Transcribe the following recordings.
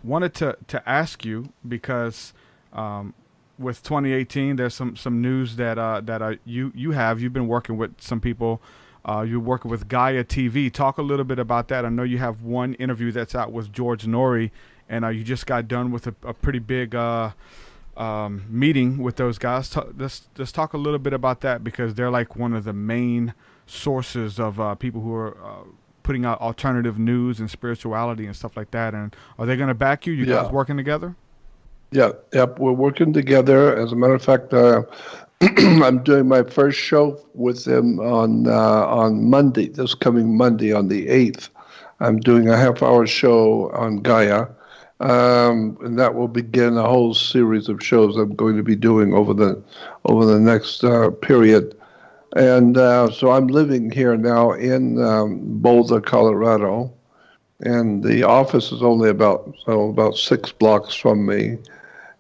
wanted to ask you because with 2018, there's some news that you've been working with some people. You're working with Gaia TV. Talk a little bit about that. I know you have one interview that's out with George Noorey, and you just got done with a pretty big meeting with those guys. Let's talk a little bit about that, because they're like one of the main sources of people who are putting out alternative news and spirituality and stuff like that. And are they going to back you? You guys working together? Yeah, yep, we're working together. As a matter of fact, I'm doing my first show with them on Monday, this coming Monday on the 8th. I'm doing a half-hour show on Gaia, and that will begin a whole series of shows I'm going to be doing over the next period. And so I'm living here now in Boulder, Colorado, and the office is only about 6 blocks from me.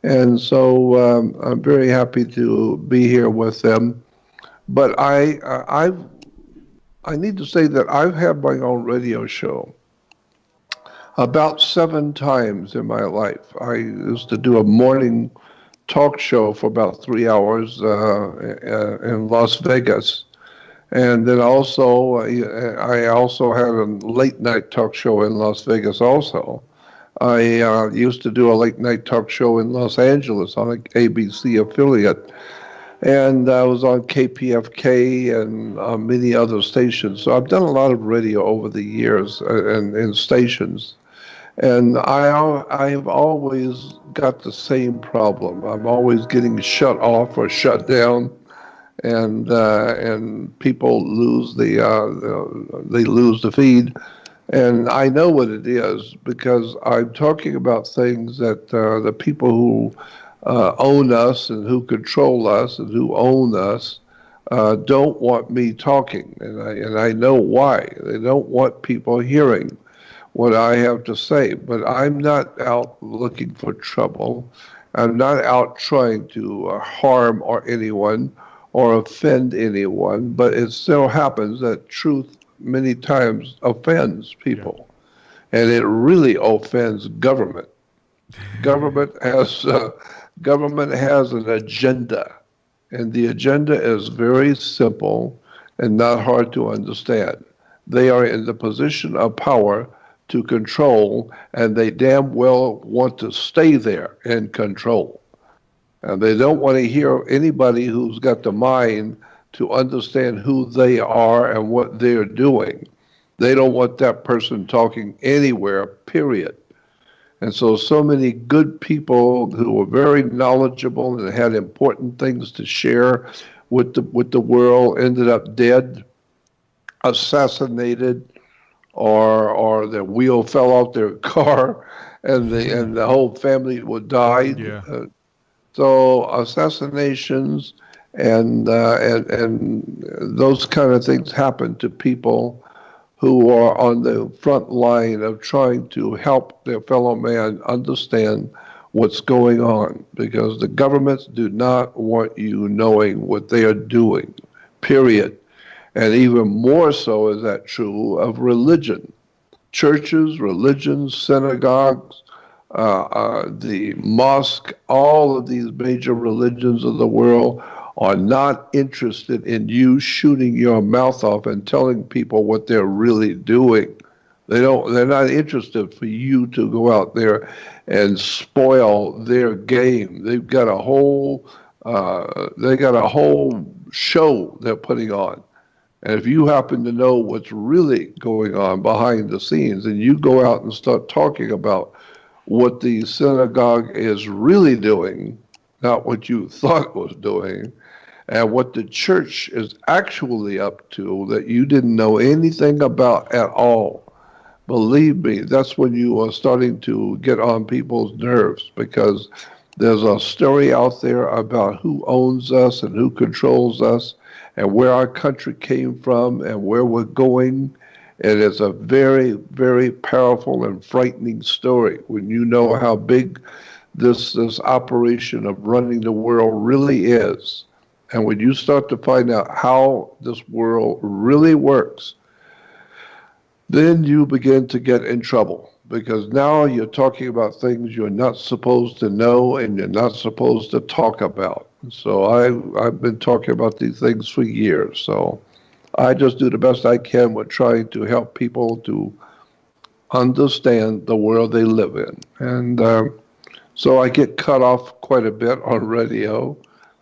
And so I'm very happy to be here with them. But I need to say that I've had my own radio show about 7 times in my life. I used to do a morning talk show for about 3 hours in Las Vegas. And then also, I also had a late night talk show in Las Vegas also. I used to do a late night talk show in Los Angeles on an ABC affiliate. And I was on KPFK and many other stations. So I've done a lot of radio over the years and stations. And I have always got the same problem. I'm always getting shut off or shut down, and people lose they lose the feed. And I know what it is, because I'm talking about things that the people who own us and who control us and who own us don't want me talking, and I know why. They don't want people hearing what I have to say. But I'm not out looking for trouble. I'm not out trying to harm anyone or offend anyone. But it still happens that truth many times offends people, and it really offends government. Government has an agenda, and the agenda is very simple and not hard to understand. They are in the position of power to control, and they damn well want to stay there in control. And they don't want to hear anybody who's got the mind to understand who they are and what they're doing. They don't want that person talking anywhere, period. And so many good people who were very knowledgeable and had important things to share with the world ended up dead, assassinated, or their wheel fell off their car, and the whole family would die. So assassinations and those kind of things happen to people who are on the front line of trying to help their fellow man understand what's going on, because the governments do not want you knowing what they are doing, period. And even more so is that true of religion. Churches, religions, synagogues, the mosque, all of these major religions of the world are not interested in you shooting your mouth off and telling people what they're really doing. They're not interested for you to go out there and spoil their game. They've got a whole show they're putting on. And if you happen to know what's really going on behind the scenes, and you go out and start talking about what the synagogue is really doing, not what you thought was doing, and what the church is actually up to that you didn't know anything about at all, believe me, that's when you are starting to get on people's nerves, because there's a story out there about who owns us and who controls us and where our country came from and where we're going. And it's a very, very powerful and frightening story when you know how big this operation of running the world really is. And when you start to find out how this world really works, then you begin to get in trouble, because now you're talking about things you're not supposed to know and you're not supposed to talk about. So I've been talking about these things for years. So I just do the best I can with trying to help people to understand the world they live in. And so I get cut off quite a bit on radio.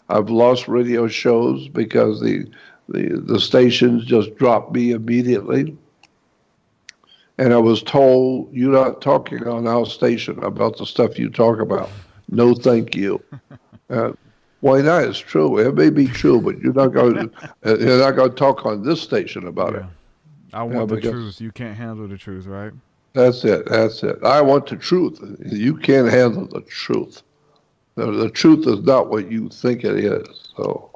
I've lost radio shows because the stations just dropped me immediately. And I was told, you're not talking on our station about the stuff you talk about. No, thank you. Why not? It's true. It may be true, but you're not going to talk on this station about it. I want the truth. You can't handle the truth, right? That's it. I want the truth. You can't handle the truth. The truth is not what you think it is. So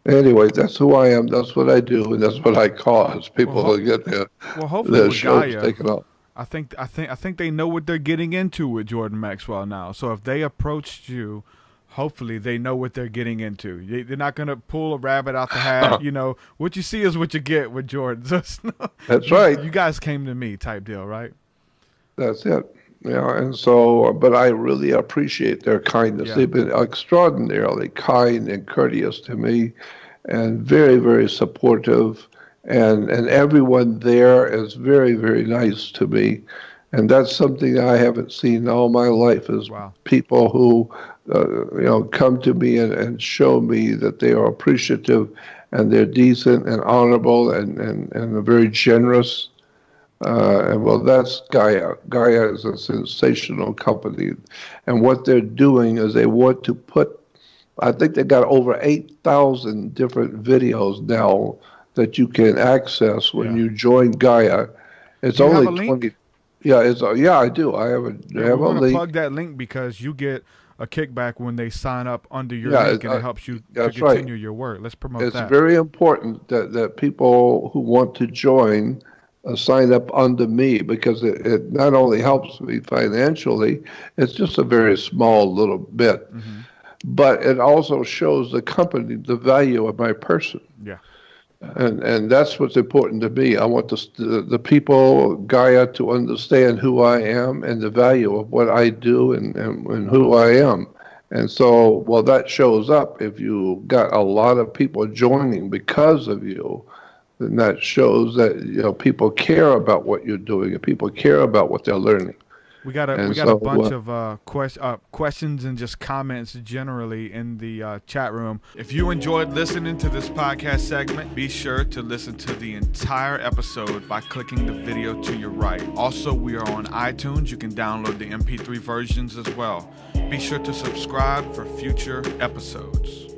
anyway, that's who I am. That's what I do, and that's what I cause. People will get their shows taken off. I think they know what they're getting into with Jordan Maxwell now. So if they approached you, hopefully they know what they're getting into. They're not going to pull a rabbit out the hat. You know, what you see is what you get with Jordan. That's right. You guys came to me type deal, right? That's it. Yeah, and so, but I really appreciate their kindness. Yeah. They've been extraordinarily kind and courteous to me, and very, very supportive. And everyone there is very, very nice to me. And that's something I haven't seen all my life, is people who, come to me and show me that they are appreciative and they're decent and honorable and very generous. And well, that's Gaia. Gaia is a sensational company. And what they're doing is they want to put, I think they got over 8,000 different videos now that you can access when you join Gaia. It's do you only have a 20. Link? Yeah, I do. I have a we're going to plug that link because you get a kickback when they sign up under your link, and it helps you to continue your work. Let's promote that. It's very important that people who want to join sign up under me, because it not only helps me financially, it's just a very small little bit, but it also shows the company the value of my person. Yeah. And that's what's important to me. I want the people, Gaia, to understand who I am and the value of what I do and who I am. And so, well, that shows up if you got a lot of people joining because of you. Then that shows that people care about what you're doing and people care about what they're learning. We got a bunch of questions and just comments generally in the chat room. If you enjoyed listening to this podcast segment, be sure to listen to the entire episode by clicking the video to your right. Also, we are on iTunes. You can download the MP3 versions as well. Be sure to subscribe for future episodes.